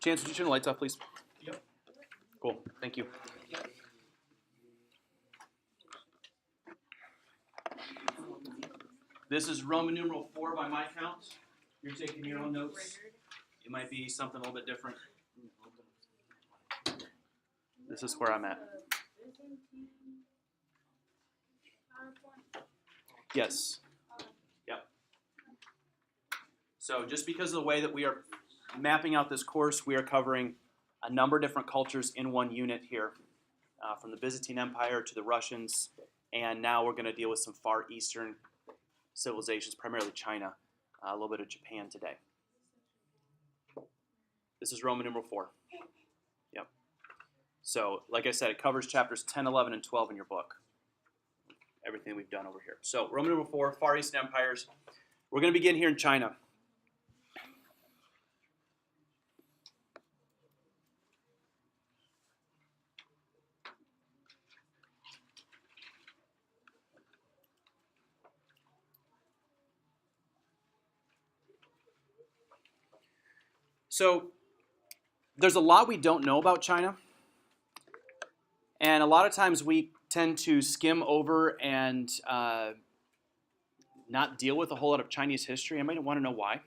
Chance, would you turn the lights off, please? Yep. Cool. Thank you. This is Roman numeral 4 by my count. You're taking your own notes. It might be something a little bit different. This is where I'm at. Yes. Yep. So just because of the way that we are mapping out this course, we are covering a number of different cultures in one unit here, from the Byzantine Empire to the Russians, and now we're going to deal with some Far Eastern civilizations, primarily China, a little bit of Japan today. This is Roman numeral 4. Yep. So, like I said, it covers chapters 10, 11, and 12 in your book. Everything we've done over here. So, Roman numeral 4, Far Eastern empires. We're going to begin here in China. So, there's a lot we don't know about China. And a lot of times we tend to skim over and not deal with a whole lot of Chinese history. I might want to know why.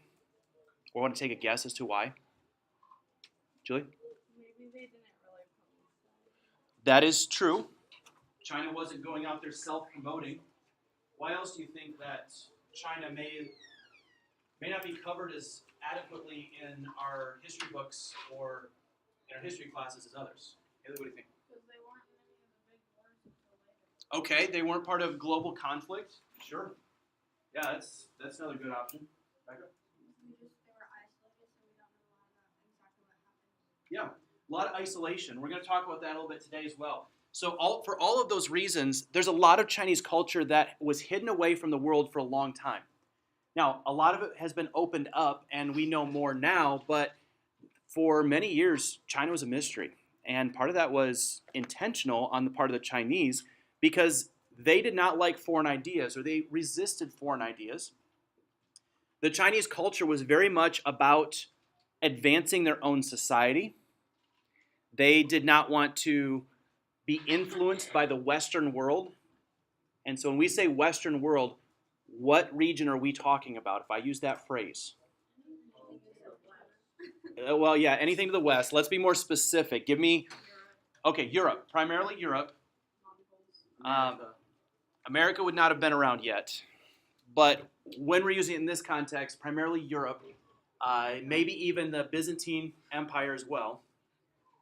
Or want to take a guess as to why. Julie? Maybe they didn't really publicize. That is true. China wasn't going out there self-promoting. Why else do you think that China may not be covered as adequately in our history books or in our history classes as others? Haley, what do you think? Because they weren't in any of the big wars until later. Okay, they weren't part of global conflict. Sure. Yeah, that's another good option. Becca? They were isolated, so we don't know a lot about exactly what happened. Yeah, a lot of isolation. We're going to talk about that a little bit today as well. So for all of those reasons, there's a lot of Chinese culture that was hidden away from the world for a long time. Now, a lot of it has been opened up, and we know more now, but for many years, China was a mystery. And part of that was intentional on the part of the Chinese because they did not like foreign ideas, or they resisted foreign ideas. The Chinese culture was very much about advancing their own society. They did not want to be influenced by the Western world. And so when we say Western world, what region are we talking about if I use that phrase? Well, yeah, anything to the west. Let's be more specific. Give me, okay, Europe, primarily Europe. America would not have been around yet. But when we're using it in this context, primarily Europe, maybe even the Byzantine Empire as well.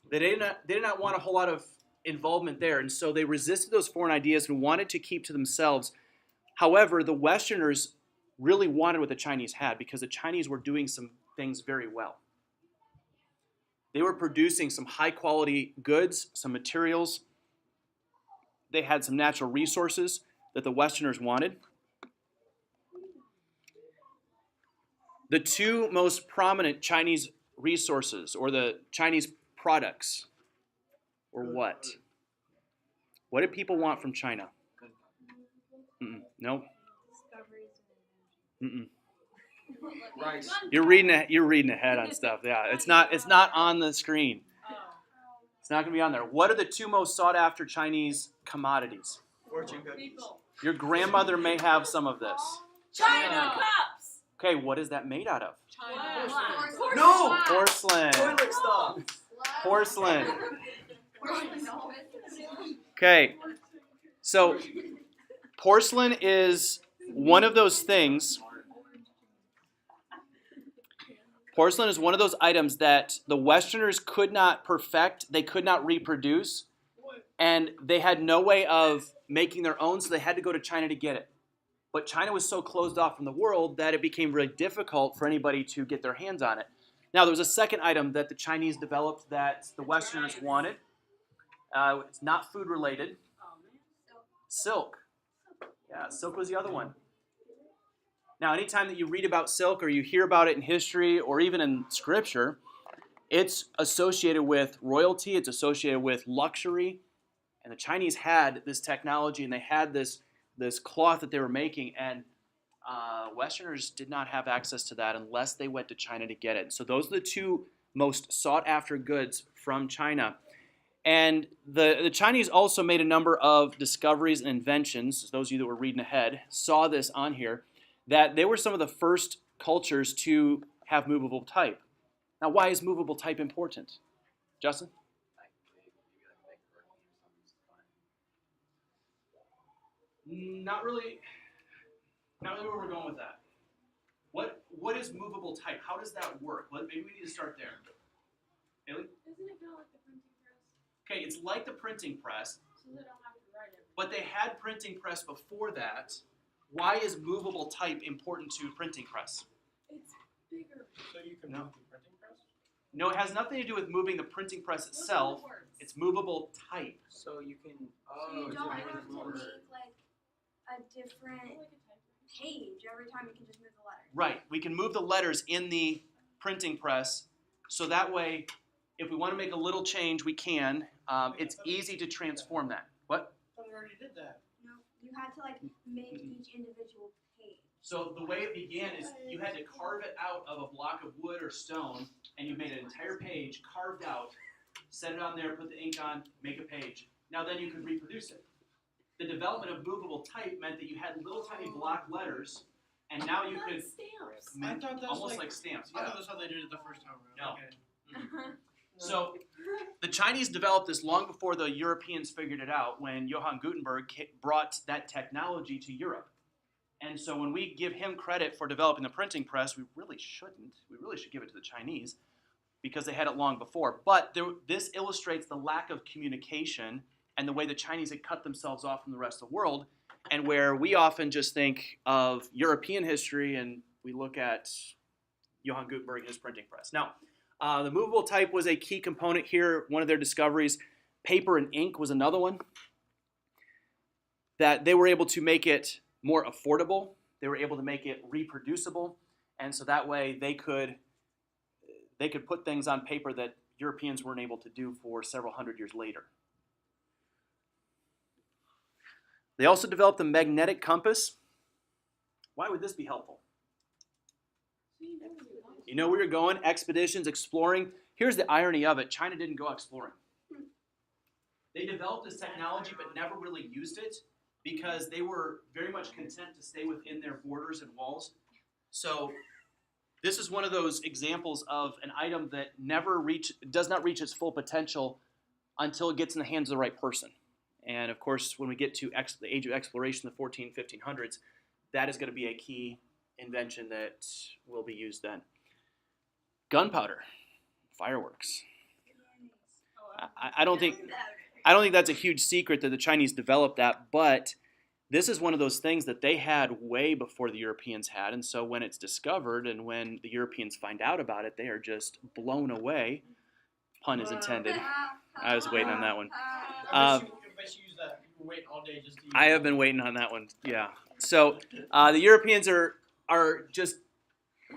They did not want a whole lot of involvement there, and so they resisted those foreign ideas and wanted to keep to themselves. However, the Westerners really wanted what the Chinese had because the Chinese were doing some things very well. They were producing some high-quality goods, some materials. They had some natural resources that the Westerners wanted. The two most prominent Chinese resources, or the Chinese products, were what? What did people want from China? No. Discoveries and inventions. Rice. You're reading ahead on stuff. Yeah, it's not on the screen. It's not going to be on there. What are the two most sought after Chinese commodities? Fortune cookies. People. Your grandmother may have some of this. China cups. Okay, what is that made out of? China. No! Porcelain. Toilet stuff. Porcelain. Okay, so porcelain is one of those things. Porcelain is one of those items that the Westerners could not perfect, they could not reproduce, and they had no way of making their own, so they had to go to China to get it. But China was so closed off from the world that it became really difficult for anybody to get their hands on it. Now, there was a second item that the Chinese developed that the Westerners wanted. It's not food related. Silk. Yeah, silk was the other one. Now, anytime that you read about silk or you hear about it in history or even in scripture, it's associated with royalty, it's associated with luxury. And the Chinese had this technology and they had this cloth that they were making, and Westerners did not have access to that unless they went to China to get it. So those are the two most sought after goods from China. And the Chinese also made a number of discoveries and inventions. Those of you that were reading ahead saw this on here, that they were some of the first cultures to have movable type. Now, why is movable type important? Justin? Not really where we're going with that. What is movable type? How does that work? Maybe we need to start there. Haley? Isn't it kind of like the printing press? Okay, it's like the printing press, So they don't have to write it. but they had printing press before that. Why is movable type important to printing press? It's bigger. So you can No. move the printing press? No, it has nothing to do with moving the printing press Those are itself. the words. It's movable type. So you can. So you don't have to make like a different Oh, like a typewriter page every time. You can just move the letters. Right. We can move the letters in the printing press, so that way, if we want to make a little change, we can. It's easy to transform that. What? I thought we already did that. No, you had to like make each individual page. So the way it began is you had to carve it out of a block of wood or stone, and you made an entire page carved out, set it on there, put the ink on, make a page. Now then you could reproduce it. The development of movable type meant that you had little tiny block letters, and now you could stamps. I thought that was almost like- like stamps. I Yeah. thought that's how they did it the first time around. No. Okay. So the Chinese developed this long before the Europeans figured it out, when Johann Gutenberg brought that technology to Europe. And so when we give him credit for developing the printing press, we really shouldn't. We really should give it to the Chinese, because they had it long before. But this illustrates the lack of communication and the way the Chinese had cut themselves off from the rest of the world, and where we often just think of European history and we look at Johann Gutenberg and his printing press. Now, the movable type was a key component here, one of their discoveries. Paper and ink was another one. That they were able to make it more affordable. They were able to make it reproducible. And so that way they could put things on paper that Europeans weren't able to do for several hundred years later. They also developed the magnetic compass. Why would this be helpful? You know where you're going, expeditions, exploring. Here's the irony of it. China didn't go exploring. They developed this technology but never really used it because they were very much content to stay within their borders and walls. So this is one of those examples of an item that does not reach its full potential until it gets in the hands of the right person. And of course, when we get to the age of exploration, the 1500s, that is going to be a key invention that will be used then. Gunpowder, fireworks. I don't think that's a huge secret that the Chinese developed that, but this is one of those things that they had way before the Europeans had, and so when it's discovered and when the Europeans find out about it, they are just blown away. Pun is intended. I was waiting on that one. I bet you use that. You were waiting all day just to use I have been waiting on that one. Yeah. So the Europeans are just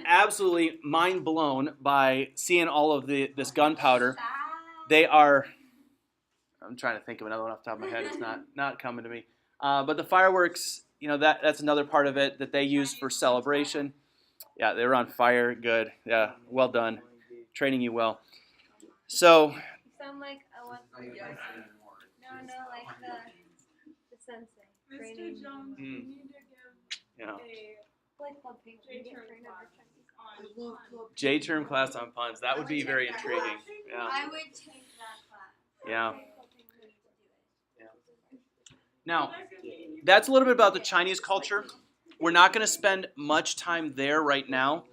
absolutely mind blown by seeing all of this gunpowder. They are. I'm trying to think of another one off the top of my head. It's not coming to me. But the fireworks, that's another part of it that they use for celebration. Yeah, they were on fire. Good. Yeah, well done. Training you well. So. You sound like like the sensei. Mr. Training. Jones, Mm. you need to give Yeah. a Like club pink. J-term class on puns. J-term class on puns. That would be very intriguing. Yeah. I would take that class. Yeah. We need to do it. Now, that's a little bit about the Chinese culture. We're not going to spend much time there right now.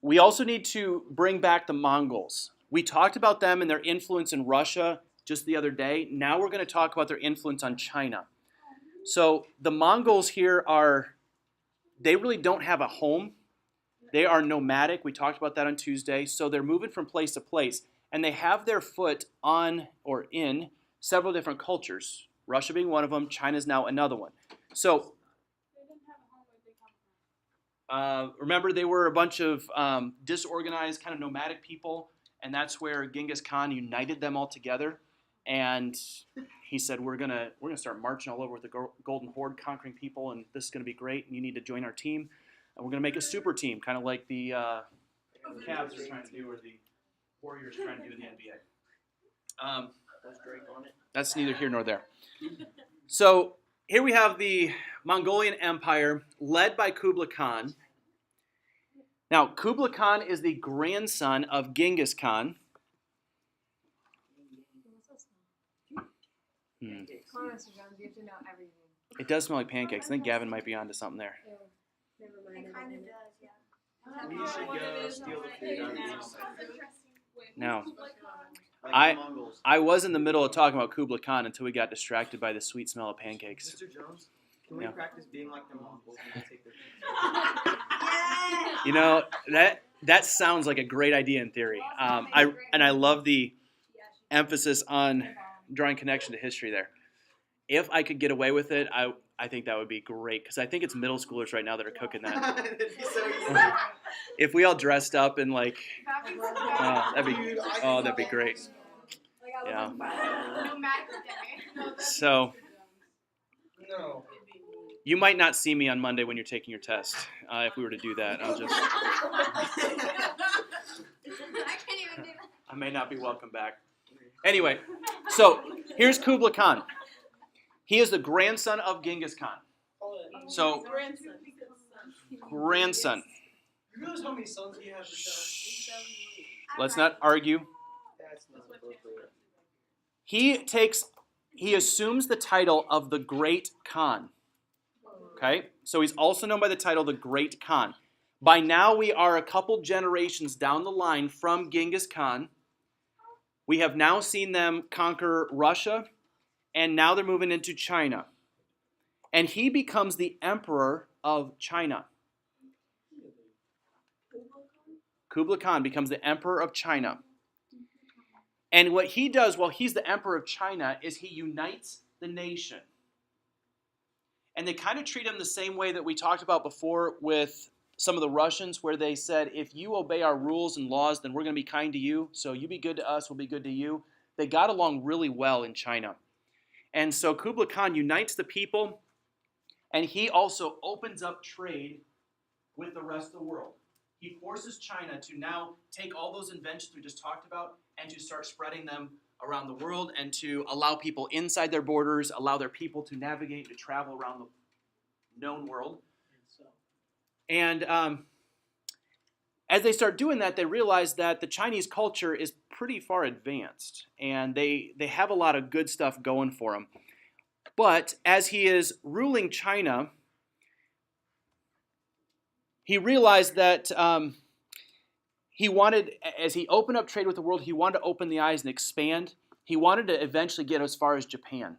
We also need to bring back the Mongols. We talked about them and their influence in Russia just the other day. Now we're going to talk about their influence on China. So the Mongols here they really don't have a home. They are nomadic. We talked about that on Tuesday. So they're moving from place to place. And they have their foot on or in several different cultures. Russia being one of them. China's now another one. So They didn't have a home where they come from. remember, they were a bunch of disorganized, kind of nomadic people. And that's where Genghis Khan united them all together. And he said, we're gonna start marching all over with the Golden Horde, conquering people, and this is gonna be great. And you need to join our team. And we're gonna make a super team, kind of like the the Cavs are trying to do or the Warriors trying to do in the NBA. Was Drake on it? That's neither here nor there. So here we have the Mongolian Empire led by Kublai Khan. Now, Kublai Khan is the grandson of Genghis Khan. Come on, Mr. Jones, you have to know everything. It does smell like pancakes. I think Gavin might be onto something there. Never It mind. kind of does, yeah. We should go steal the food on the outside. Now, Like I- the Mongols. I was in the middle of talking about Kublai Khan until we got distracted by the sweet smell of pancakes. Mr. Jones, can we Yeah. practice being like the Mongols and take their You know, that sounds like a great idea in theory. I love the emphasis on drawing connection to history there. If I could get away with it, I think that would be great because I think it's middle schoolers right now that are cooking that. It'd be so easy. If we all dressed up in like, that'd be Dude, I oh, think that'd be that- great. Yeah. No matter day. So No. you might not see me on Monday when you're taking your test. If we were to do that, I'll just I can't even do that. I may not be welcome back. Anyway, so here's Kublai Khan. He is the grandson of Genghis Khan. So grandson. You realize how many sons he has? Let's not argue. That's not appropriate. He assumes the title of the Great Khan. Okay? So he's also known by the title the Great Khan. By now we are a couple generations down the line from Genghis Khan. We have now seen them conquer Russia, and now they're moving into China. And he becomes the emperor of China. Kublai Khan becomes the emperor of China. And what he does while he's the emperor of China is he unites the nation. And they kind of treat him the same way that we talked about before with some of the Russians, where they said, if you obey our rules and laws, then we're going to be kind to you. So you be good to us, we'll be good to you. They got along really well in China. And so Kublai Khan unites the people, and he also opens up trade with the rest of the world. He forces China to now take all those inventions we just talked about and to start spreading them around the world and to allow people inside their borders, allow their people to navigate, to travel around the known world. And as they start doing that, they realize that the Chinese culture is pretty far advanced, and they have a lot of good stuff going for them. But as he is ruling China, he realized that he wanted, as he opened up trade with the world, he wanted to open the eyes and expand. He wanted to eventually get as far as Japan.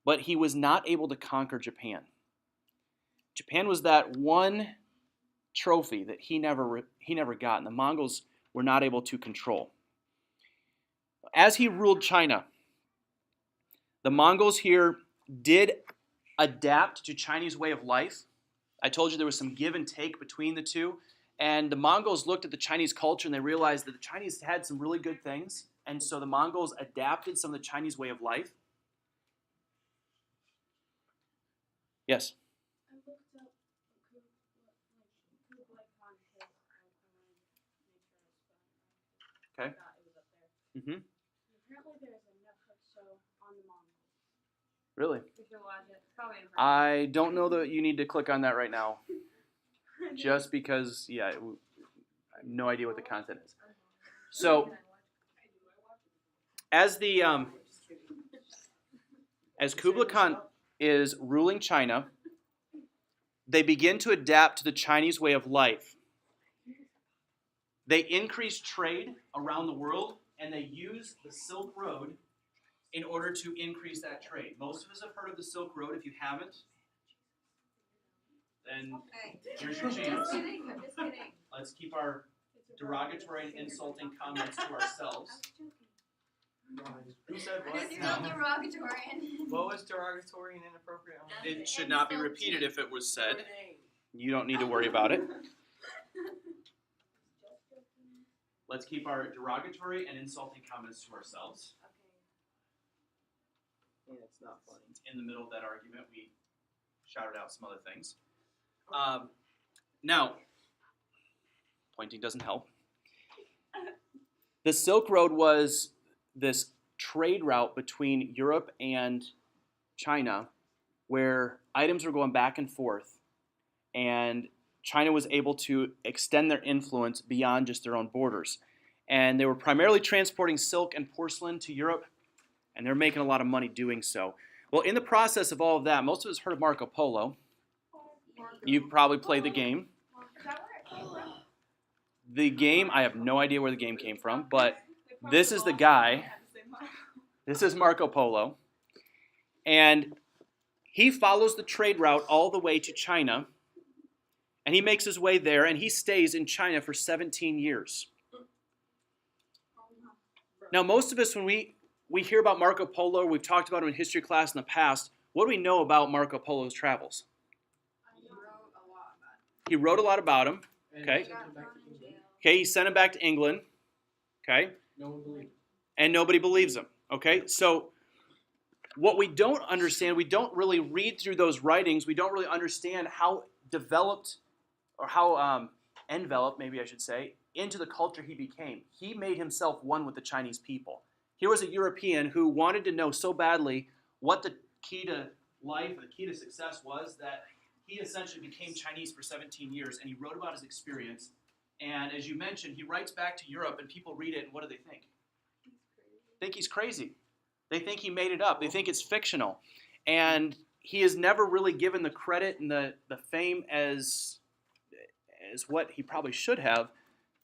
But he was not able to conquer Japan. Japan was that one trophy that he never got, and the Mongols were not able to control. As he ruled China, the Mongols here did adapt to Chinese way of life. I told you there was some give and take between the two. And the Mongols looked at the Chinese culture and they realized that the Chinese had some really good things. And so the Mongols adapted some of the Chinese way of life. Yes? I looked up Kublai Khan because I Okay. thought it was up there. Mm-hmm. Apparently there's a Netflix show on the Mongols. Really? We should watch it. Probably in person. I don't know that you need to click on that right now. Just because, yeah, I have no idea what the content is. So, as Kublai Khan is ruling China, they begin to adapt to the Chinese way of life. They increase trade around the world, and they use the Silk Road in order to increase that trade. Most of us have heard of the Silk Road. If you haven't, then Okay. here's your chance. Just kidding. I'm just kidding. Let's keep our derogatory and insulting comments to ourselves. Who said This what? is not derogatory. What was derogatory and inappropriate? It should not be repeated if it was said. You don't need to worry about it. Let's keep our derogatory and insulting comments to ourselves. Yeah, it's not funny. In the middle of that argument, we shouted out some other things. Now, Pointing doesn't help. The Silk Road was this trade route between Europe and China where items were going back and forth, and China was able to extend their influence beyond just their own borders. And they were primarily transporting silk and porcelain to Europe, and they're making a lot of money doing so. Well, in the process of all of that, most of us heard of Marco Polo. You probably played the game. Is that where it came from? The game, I have no idea where the game came from, but this is the guy. This is Marco Polo. And he follows the trade route all the way to China, and he makes his way there, and he stays in China for 17 years. Now, most of us, when we hear about Marco Polo, we've talked about him in history class in the past, what do we know about Marco Polo's travels? He wrote a lot about him. And Okay. sent him back to England. Okay, he sent him back to England. Okay, No one believed it. and nobody believes him. Okay, so what we don't understand, we don't really read through those writings, we don't really understand how developed, or how enveloped, maybe I should say, into the culture he became. He made himself one with the Chinese people. Here was a European who wanted to know so badly what the key to life, the key to success was, that he essentially became Chinese for 17 years, and he wrote about his experience. And as you mentioned, he writes back to Europe, and people read it, and what do they think? Think he's crazy. They think he made it up. They think it's fictional. And he is never really given the credit and the fame as what he probably should have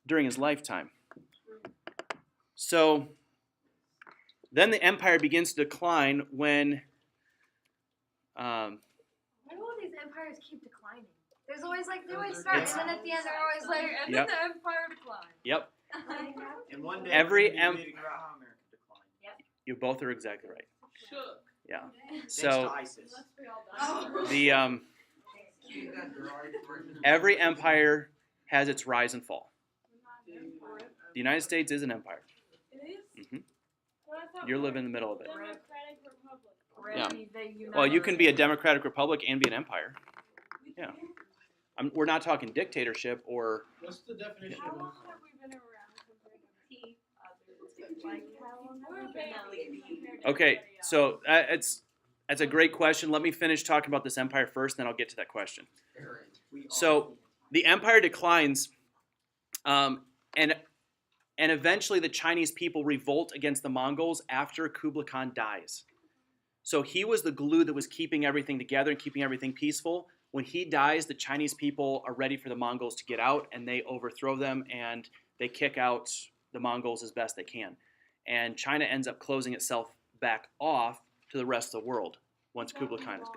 during his lifetime. So then the empire begins to decline when Why do all these empires keep declining? There's always like, they always start, and then at the end they're always like, and Yep. then the empire declines. Yep, And one day Every we're gonna be reading about how America declined. you both are exactly right. Shook. Yeah. Thanks So to ISIS. the every empire has its rise and fall. The United States is an empire. It is? Mhm. You're living in the middle of it. Democratic Republic. Yeah. Really, they unite Well, you can be a everything. democratic republic and be an empire. Yeah. We're not talking dictatorship or What's the definition How of long have we been around compared to Like, how long have we been at least? okay. So that's a great question. Let me finish talking about this empire first, then I'll get to that question. So the empire declines, and eventually the Chinese people revolt against the Mongols after Kublai Khan dies. So he was the glue that was keeping everything together and keeping everything peaceful. When he dies, the Chinese people are ready for the Mongols to get out, and they overthrow them, and they kick out the Mongols as best they can. And China ends up closing itself back off to the rest of the world once Kublai Khan is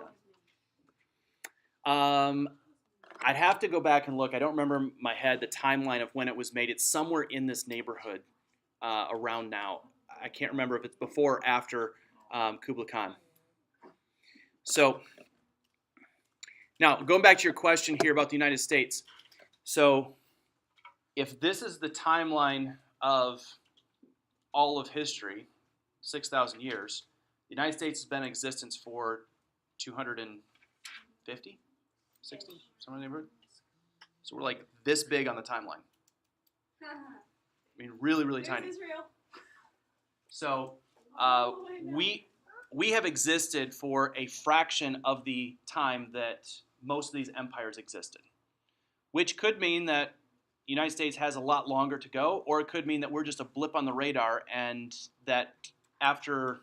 gone. I'd have to go back and look. I don't remember in my head the timeline of when it was made. It's somewhere in this neighborhood around now. I can't remember if it's before or after Kublai Khan. So now, going back to your question here about the United States. So if this is the timeline of all of history, 6,000 years, the United States has been in existence for 250, 60, somewhere in the neighborhood. So we're like this big on the timeline. I mean, really, really tiny. Israel. So we have existed for a fraction of the time that most of these empires existed, which could mean that the United States has a lot longer to go, or it could mean that we're just a blip on the radar, and that after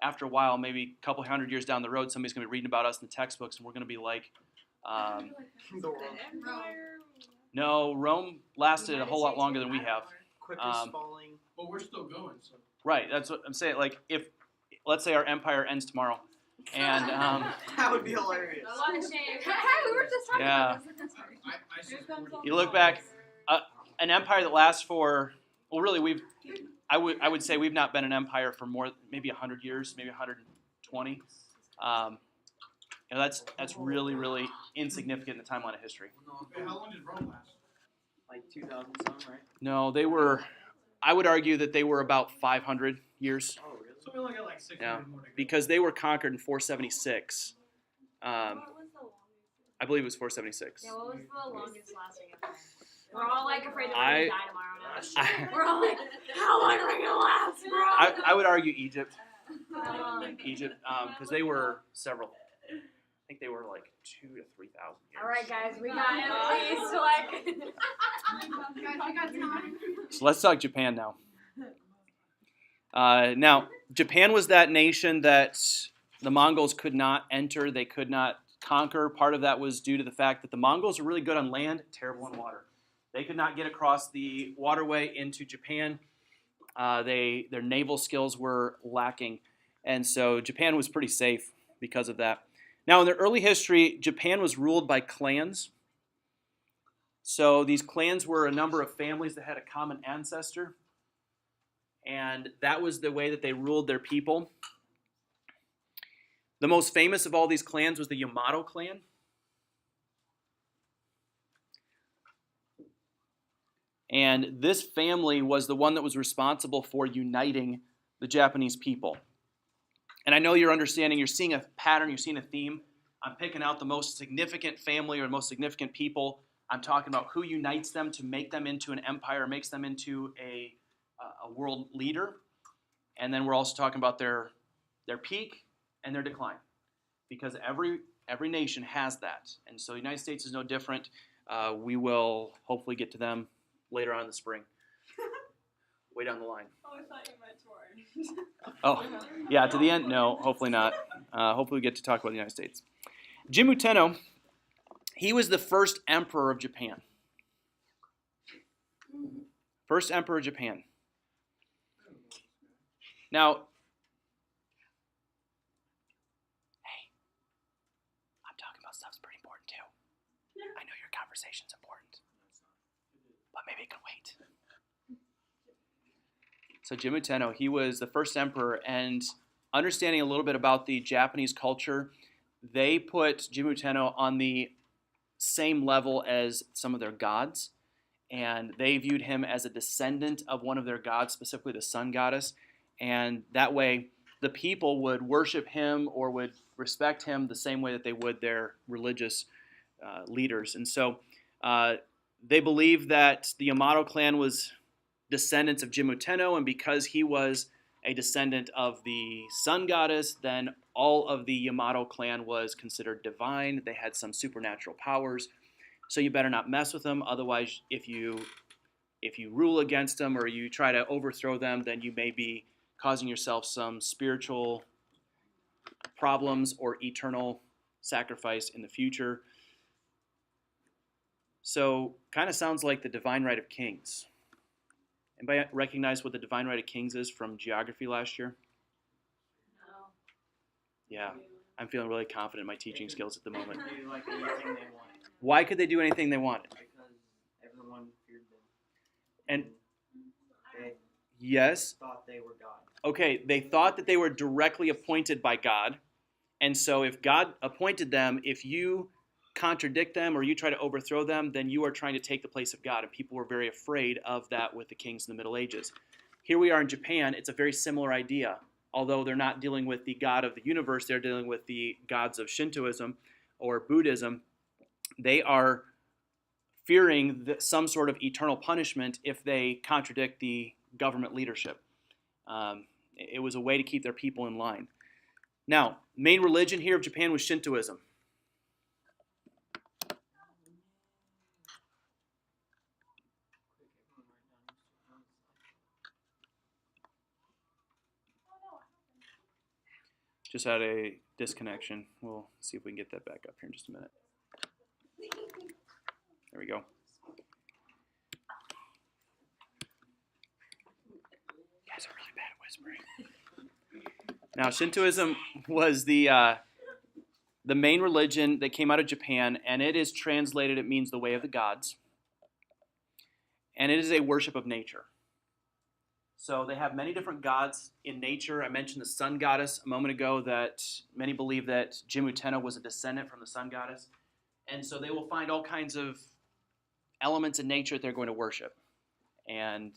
a while, maybe a couple hundred years down the road, somebody's going to be reading about us in the textbooks, and we're going to be like, The world. no, Rome lasted a whole lot longer than we have. Quickest falling. But we're still going, so. Right, that's what I'm saying. Like, if, let's say our empire ends tomorrow, and That would be hilarious. A lot of shame. Hey, we were just talking Yeah. about this. I support it. you look back, an empire that lasts for, well, really, I would say we've not been an empire for more, maybe 100 years, maybe 120. That's really, really insignificant in the timeline of history. Wait, how long did Rome last? Like 2000 some, right? No, they were, I would argue that they were about 500 years, Oh, really? So we only got like 600 Yeah. more to go. because they were conquered in 476. What was the longest? I believe it was 476. Yeah, what was the longest lasting empire? We're all like afraid that we're I- gonna die tomorrow now. I, We're all like, how long are we gonna last, bro? I would argue Egypt, Um, because they were several. I think they were like 2,000 to 3,000 years. all right, guys, we got at least like. Guys, we got time. So let's talk Japan now. Now, Japan was that nation that the Mongols could not enter, they could not conquer. Part of that was due to the fact that the Mongols were really good on land, terrible on water. They could not get across the waterway into Japan. Their naval skills were lacking, and so Japan was pretty safe because of that. Now, in their early history, Japan was ruled by clans. So these clans were a number of families that had a common ancestor, and that was the way that they ruled their people. The most famous of all these clans was the Yamato clan. And this family was the one that was responsible for uniting the Japanese people. And I know you're understanding, you're seeing a pattern, you're seeing a theme. I'm picking out the most significant family or the most significant people. I'm talking about who unites them to make them into an empire, makes them into a world leader. And then we're also talking about their peak and their decline. Because every nation has that. And so the United States is no different. We will hopefully get to them later on in the spring. Way down the line. Oh, I thought you meant Torn. Oh, yeah, to the end? No, hopefully not. Hopefully we get to talk about the United States. Jimmu Tenno, he was the first emperor of Japan. First emperor of Japan. Now, hey, I'm talking about stuff's pretty important too. I know your conversation's important, but maybe it can wait. So Jimmu Tenno, he was the first emperor, and understanding a little bit about the Japanese culture, they put Jimmu Tenno on the same level as some of their gods, and they viewed him as a descendant of one of their gods, specifically the sun goddess, and that way the people would worship him or would respect him the same way that they would their religious leaders. And so they believed that the Yamato clan was descendants of Jimmu Tenno, and because he was a descendant of the sun goddess, then all of the Yamato clan was considered divine. They had some supernatural powers, so you better not mess with them. Otherwise, if you rule against them or you try to overthrow them, then you may be causing yourself some spiritual problems or eternal sacrifice in the future. So, kind of sounds like the divine right of kings. Anybody recognize what the divine right of kings is from geography last year? No. Yeah, I'm feeling really confident in my teaching skills at the moment. They do like anything they wanted Why could they do anything they wanted? because everyone feared them. And They yes, thought they were God. okay, they thought that they were directly appointed by God. And so if God appointed them, if you contradict them or you try to overthrow them, then you are trying to take the place of God. And people were very afraid of that with the kings in the Middle Ages. Here we are in Japan. It's a very similar idea. Although they're not dealing with the God of the universe, they're dealing with the gods of Shintoism or Buddhism. They are fearing some sort of eternal punishment if they contradict the government leadership. It was a way to keep their people in line. Now, main religion here of Japan was Shintoism. Just had a disconnection. We'll see if we can get that back up here in just a minute. There we go. You guys are really bad at whispering. Now, Shintoism was the main religion that came out of Japan, and it is translated, it means the way of the gods. And it is a worship of nature. So they have many different gods in nature. I mentioned the sun goddess a moment ago, that many believe that Jimmu Tenno was a descendant from the sun goddess. And so they will find all kinds of elements in nature that they're going to worship. And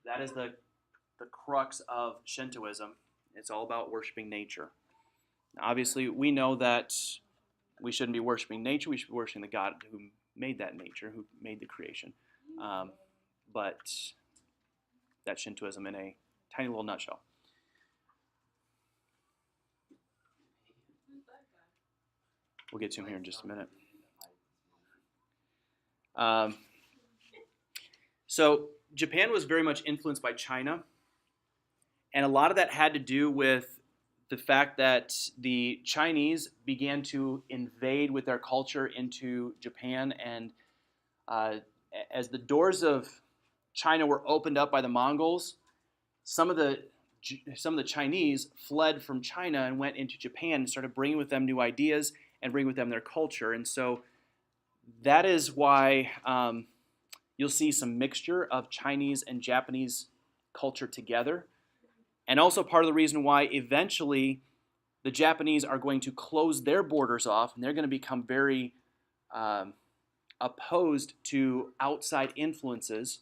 that is the crux of Shintoism. It's all about worshiping nature. Now, obviously, we know that we shouldn't be worshiping nature. We should be worshiping the God who made that nature, who made the creation. But that's Shintoism in a tiny little nutshell. We'll get to him here in just a minute. So Japan was very much influenced by China, and a lot of that had to do with the fact that the Chinese began to invade with their culture into Japan, and as the doors of China were opened up by the Mongols, some of the Chinese fled from China and went into Japan and started bringing with them new ideas and bringing with them their culture. And so that is why you'll see some mixture of Chinese and Japanese culture together. And also part of the reason why eventually the Japanese are going to close their borders off, and they're going to become very opposed to outside influences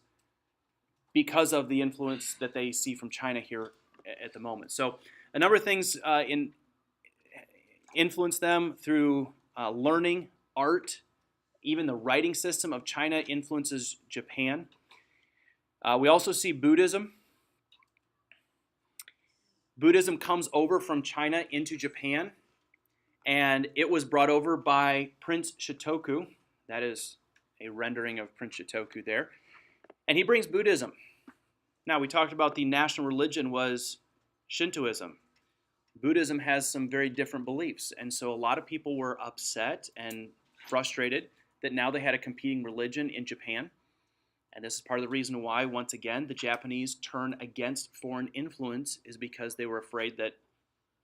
because of the influence that they see from China here at the moment. So a number of things influence them through learning, art, even the writing system of China influences Japan. We also see Buddhism. Buddhism comes over from China into Japan, and it was brought over by Prince Shotoku. That is a rendering of Prince Shotoku there. And he brings Buddhism. Now, we talked about the national religion was Shintoism. Buddhism has some very different beliefs, and so a lot of people were upset and frustrated that now they had a competing religion in Japan. And this is part of the reason why, once again, the Japanese turn against foreign influence, is because they were afraid that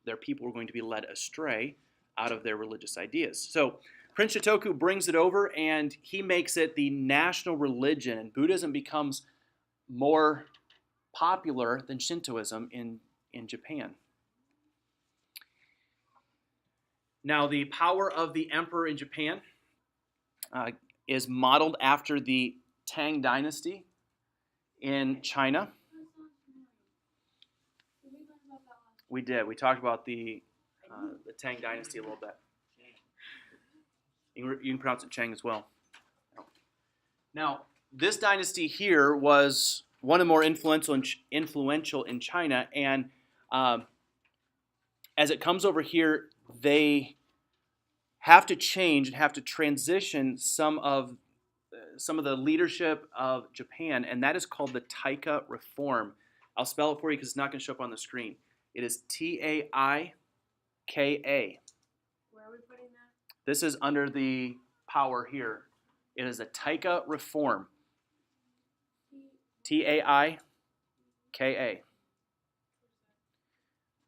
their people were going to be led astray out of their religious ideas. So Prince Shotoku brings it over, and he makes it the national religion, and Buddhism becomes more popular than Shintoism in Japan. Now, the power of the emperor in Japan is modeled after the Tang Dynasty in China. We did. We talked about the Tang Dynasty a little bit. You can pronounce it Chang as well. Now, this dynasty here was one of the more influential in China, and as it comes over here, they have to change and have to transition some of the leadership of Japan, and that is called the Taika Reform. I'll spell it for you because it's not going to show up on the screen. It is Taika. Where are we putting that? This is under the power here. It is a Taika Reform. Taika.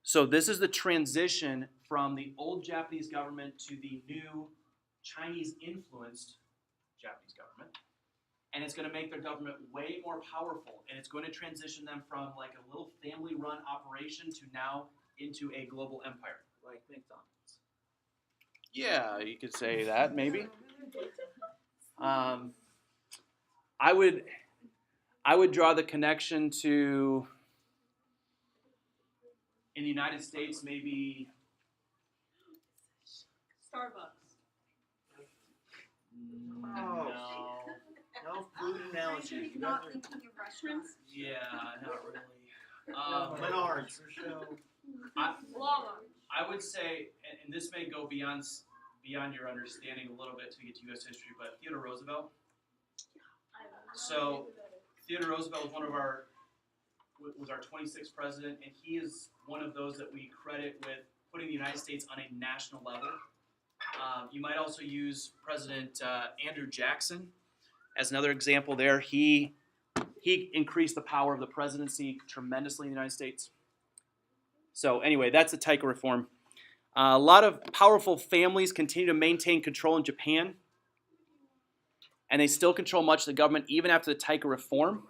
So this is the transition from the old Japanese government to the new Chinese-influenced Japanese government. And it's going to make their government way more powerful. And it's going to transition them from like a little family-run operation to now into a global empire. Like McDonald's. Yeah, you could say that, maybe. I would draw the connection to, in the United States, maybe Starbucks. No. No food analogies. You guys Not are thinking of restaurants. yeah, not really. Menards. Walmart. I would say, and this may go beyond your understanding a little bit to get to U.S. history, but Theodore Roosevelt. So Theodore Roosevelt was our 26th president, and he is one of those that we credit with putting the United States on a national level. You might also use President Andrew Jackson as another example there. He increased the power of the presidency tremendously in the United States. So anyway, that's the Taika Reform. A lot of powerful families continue to maintain control in Japan, and they still control much of the government even after the Taika Reform.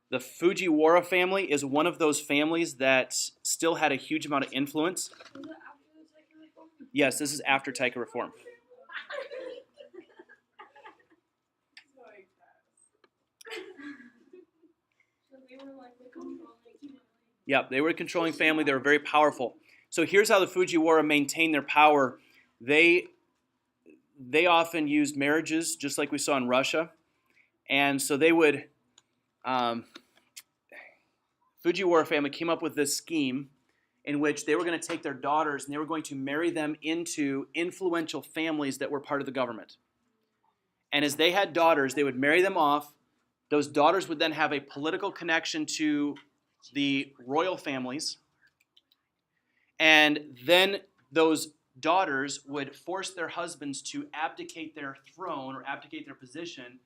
The Fujiwara family is one of those families that still had a huge amount of influence. Yes, this is after Taika Reform. Yep, they were a controlling family. They were very powerful. So here's how the Fujiwara maintained their power. they often used marriages, just like we saw in Russia, and so they would. Fujiwara family came up with this scheme in which they were going to take their daughters and they were going to marry them into influential families that were part of the government. And as they had daughters, they would marry them off. Those daughters would then have a political connection to the royal families. And then those daughters would force their husbands to abdicate their throne or abdicate their position,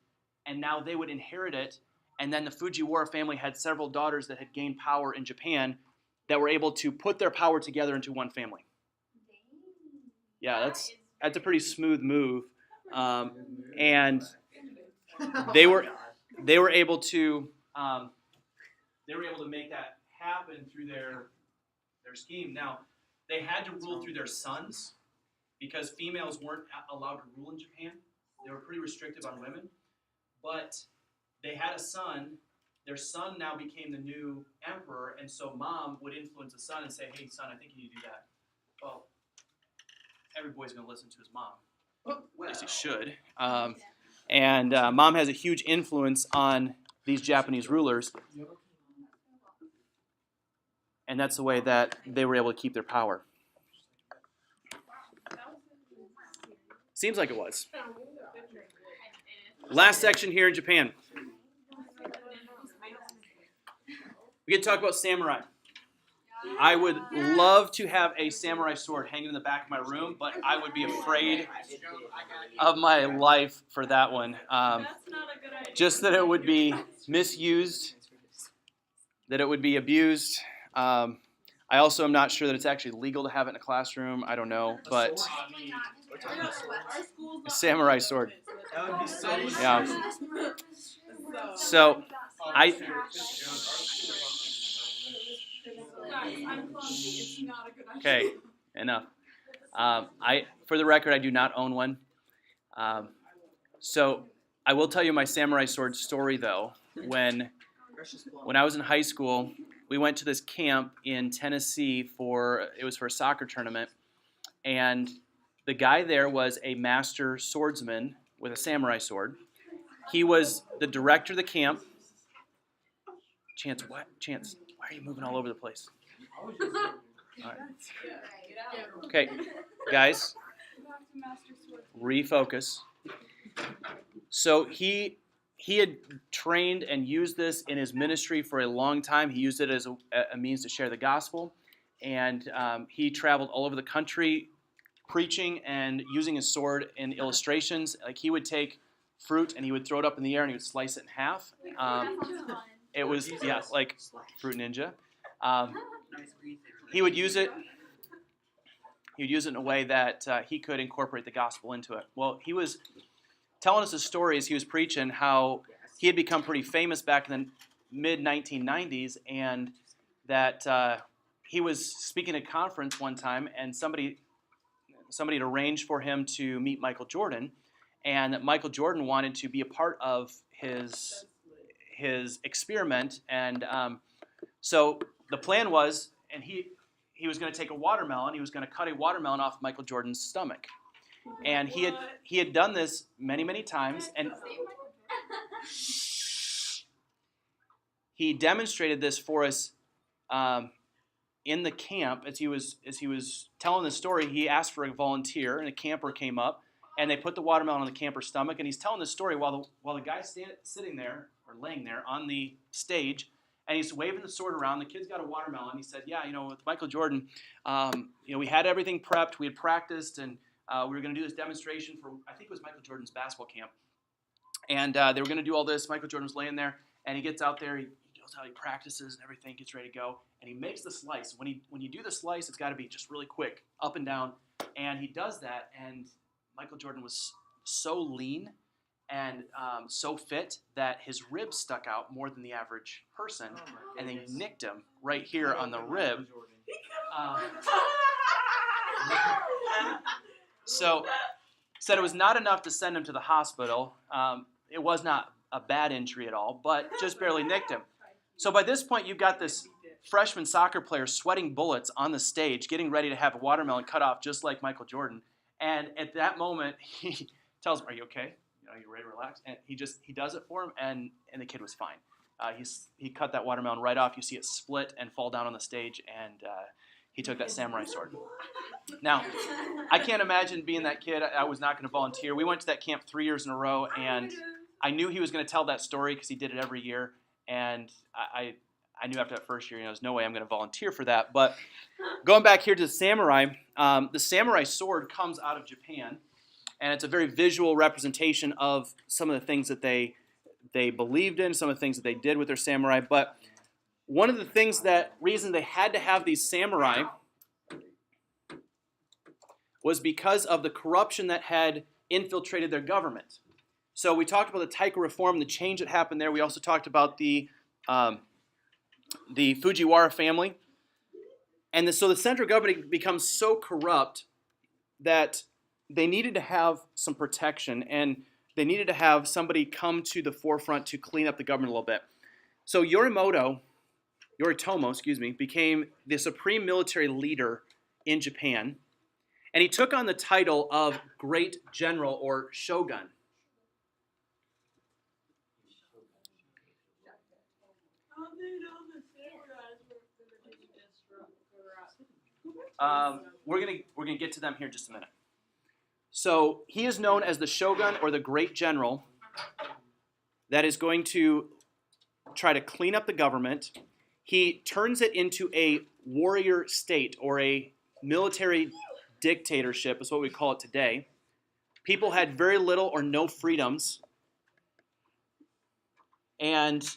and now they would inherit it. And then the Fujiwara family had several daughters that had gained power in Japan that were able to put their power together into one family. Yeah, that's a pretty smooth move. And they were able to make that happen through their scheme. Now, they had to rule through their sons because females weren't allowed to rule in Japan. They were pretty restrictive on women. But they had a son. Their son now became the new emperor, and so mom would influence the son and say, hey, son, I think you need to do that. Well, every boy's going to listen to his mom. At least he should. And mom has a huge influence on these Japanese rulers. And that's the way that they were able to keep their power. Seems like it was. Last section here in Japan. We get to talk about samurai. I would love to have a samurai sword hanging in the back of my room, but I would be afraid of my life for that one. That's not a good idea. Just that it would be misused, that it would be abused. I also am not sure that it's actually legal to have it in a classroom. I don't know, but Our school's a not samurai sword. That would be so Yeah. So, So I guys, I'm clumsy. It's not a good idea. okay, enough. For the record, I do not own one. So I will tell you my samurai sword story though. When I was in high school, we went to this camp in Tennessee for a soccer tournament, and the guy there was a master swordsman with a samurai sword. He was the director of the camp. Chance, what? Chance, why are you moving all over the place? All right. Okay, guys, refocus. So he had trained and used this in his ministry for a long time. He used it as a means to share the gospel, and he traveled all over the country preaching and using his sword in illustrations. Like he would take fruit and he would throw it up in the air and he would slice it in half. It was like Fruit Ninja. He would use it. He would use it in a way that he could incorporate the gospel into it. Well, he was telling us a story as he was preaching how he had become pretty famous back in the mid-1990s, and that he was speaking at a conference one time, and somebody had arranged for him to meet Michael Jordan, and that Michael Jordan wanted to be a part of his experiment, and so the plan was, and he was going to take a watermelon, he was going to cut a watermelon off Michael Jordan's stomach. And he had done this many, many times, and he demonstrated this for us in the camp. As he was telling the story, he asked for a volunteer, and a camper came up, and they put the watermelon on the camper's stomach. And he's telling the story while the guy's sitting there or laying there on the stage, and he's waving the sword around. The kid's got a watermelon. He said, "Yeah, with Michael Jordan, we had everything prepped, we had practiced, and we were going to do this demonstration for, I think it was Michael Jordan's basketball camp. And they were going to do all this. Michael Jordan was laying there, and he gets out there. He knows how he practices and everything, gets ready to go. And he makes the slice. When you do the slice, it's got to be just really quick, up and down. And he does that, and Michael Jordan was so lean and so fit that his ribs stuck out more than the average person. And they nicked him right here on the rib. So, said it was not enough to send him to the hospital. It was not a bad injury at all, but just barely nicked him. So by this point, you've got this freshman soccer player sweating bullets on the stage, getting ready to have a watermelon cut off just like Michael Jordan. And at that moment, he tells him, "Are you okay? You ready to relax?" And he does it for him, and the kid was fine. He cut that watermelon right off. You see it split and fall down on the stage, and he took that samurai sword. Now, I can't imagine being that kid. I was not going to volunteer. We went to that camp 3 years in a row, and I knew he was going to tell that story because he did it every year. And I knew after that first year, there's no way I'm going to volunteer for that. But going back here to the samurai sword comes out of Japan, and it's a very visual representation of some of the things that they believed in, some of the things that they did with their samurai. But one of the reason they had to have these samurai was because of the corruption that had infiltrated their government. So we talked about the Taika reform, the change that happened there. We also talked about the Fujiwara family. And so the central government becomes so corrupt that they needed to have some protection, and they needed to have somebody come to the forefront to clean up the government a little bit. So Yoritomo, became the supreme military leader in Japan, and he took on the title of Great General or Shogun. How do you know the samurais were going to be We're gonna get to them here in just a minute. So he is known as the Shogun or the Great General that is going to try to clean up the government. He turns it into a warrior state or a military dictatorship is what we call it today. People had very little or no freedoms. And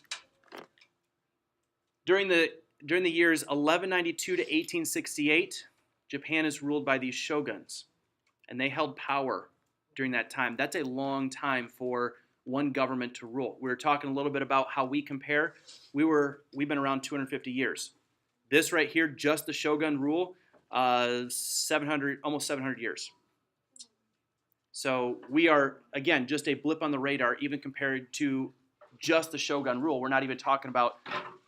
during the years 1192 to 1868, Japan is ruled by these shoguns, and they held power during that time. That's a long time for one government to rule. We were talking a little bit about how we compare. We've been around 250 years. This right here, just the shogun rule, 700, almost 700 years. So we are, again, just a blip on the radar, even compared to just the shogun rule. We're not even talking about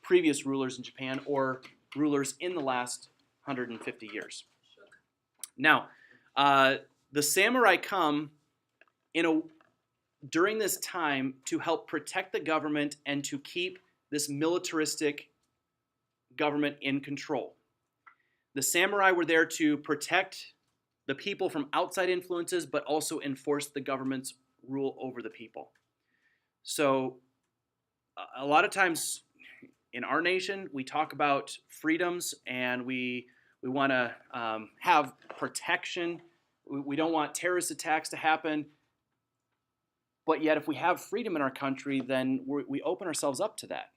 previous rulers in Japan or rulers in the last 150 years. Now, the samurai come during this time to help protect the government and to keep this militaristic government in control. The samurai were there to protect the people from outside influences, but also enforce the government's rule over the people. So a lot of times in our nation, we talk about freedoms and we want to have protection. We don't want terrorist attacks to happen. But yet, if we have freedom in our country, then we open ourselves up to that.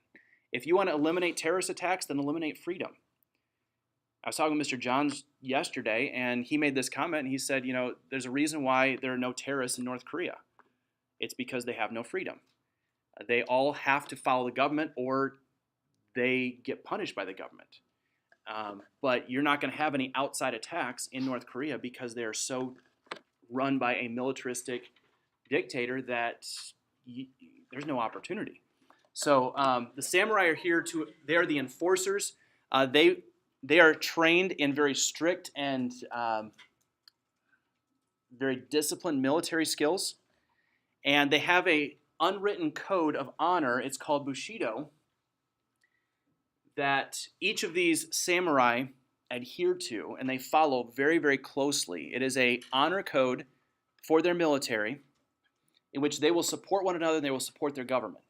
If you want to eliminate terrorist attacks, then eliminate freedom. I was talking with Mr. Johns yesterday, and he made this comment, and he said, there's a reason why there are no terrorists in North Korea. It's because they have no freedom. They all have to follow the government, or they get punished by the government. But you're not going to have any outside attacks in North Korea because they're so run by a militaristic dictator that there's no opportunity. So the samurai are here they're the enforcers. They are trained in very strict and very disciplined military skills. And they have a unwritten code of honor. It's called Bushido, that each of these samurai adhere to, and they follow very, very closely. It is an honor code for their military in which they will support one another and they will support their government.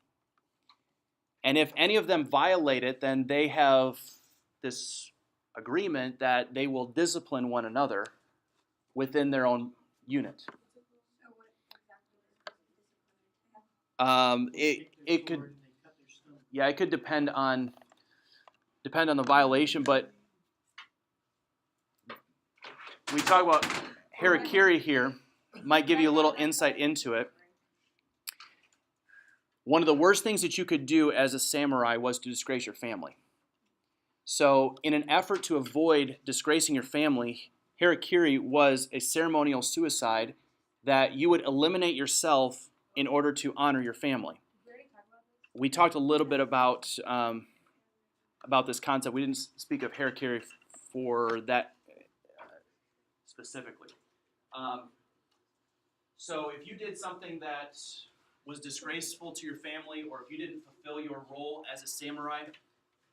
And if any of them violate it, then they have this agreement that they will discipline one another within their own unit. It could depend on the violation, but we talk about harakiri here. Might give you a little insight into it. One of the worst things that you could do as a samurai was to disgrace your family. So in an effort to avoid disgracing your family, harakiri was a ceremonial suicide that you would eliminate yourself in order to honor your family. We talked a little bit about this concept. We didn't speak of harakiri for that specifically. So if you did something that was disgraceful to your family, or if you didn't fulfill your role as a samurai,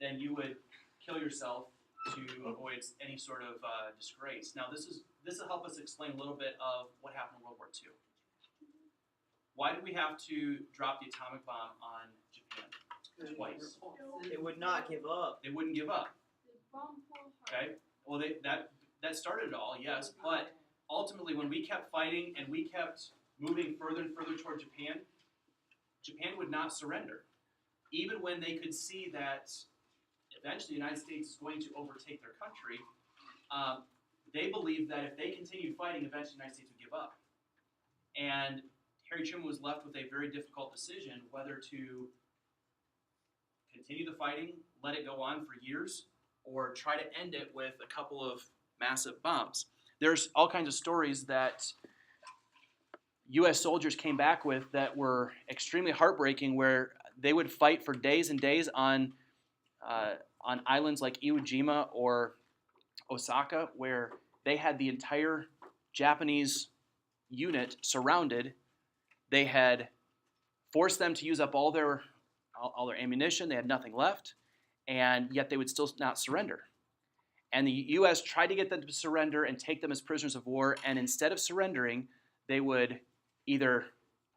then you would kill yourself to avoid any sort of disgrace. Now this will help us explain a little bit of what happened in World War II. Why did we have to drop the atomic bomb on Japan twice? It would not give up. They wouldn't give up. Okay. Well, that started it all, yes, but ultimately, when we kept fighting and we kept moving further and further toward Japan, Japan would not surrender. Even when they could see that eventually the United States is going to overtake their country, they believed that if they continued fighting, eventually the United States would give up. And Harry Truman was left with a very difficult decision whether to continue the fighting, let it go on for years, or try to end it with a couple of massive bombs. There's all kinds of stories that U.S. soldiers came back with that were extremely heartbreaking, where they would fight for days and days on islands like Iwo Jima or Osaka, where they had the entire Japanese unit surrounded. They had forced them to use up all their ammunition. They had nothing left, and yet they would still not surrender. And the U.S. tried to get them to surrender and take them as prisoners of war, and instead of surrendering, they would either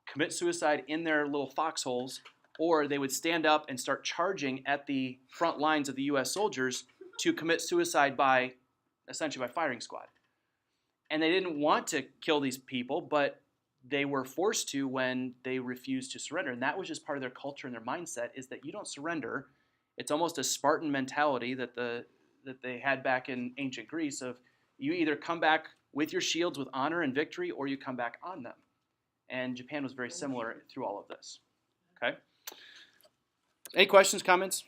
commit suicide in their little foxholes, or they would stand up and start charging at the front lines of the U.S. soldiers to commit suicide by, essentially by firing squad. And they didn't want to kill these people, but they were forced to when they refused to surrender. And that was just part of their culture and their mindset, is that you don't surrender. It's almost a Spartan mentality that they had back in ancient Greece of you either come back with your shields with honor and victory, or you come back on them. And Japan was very similar through all of this. Okay? Any questions, comments?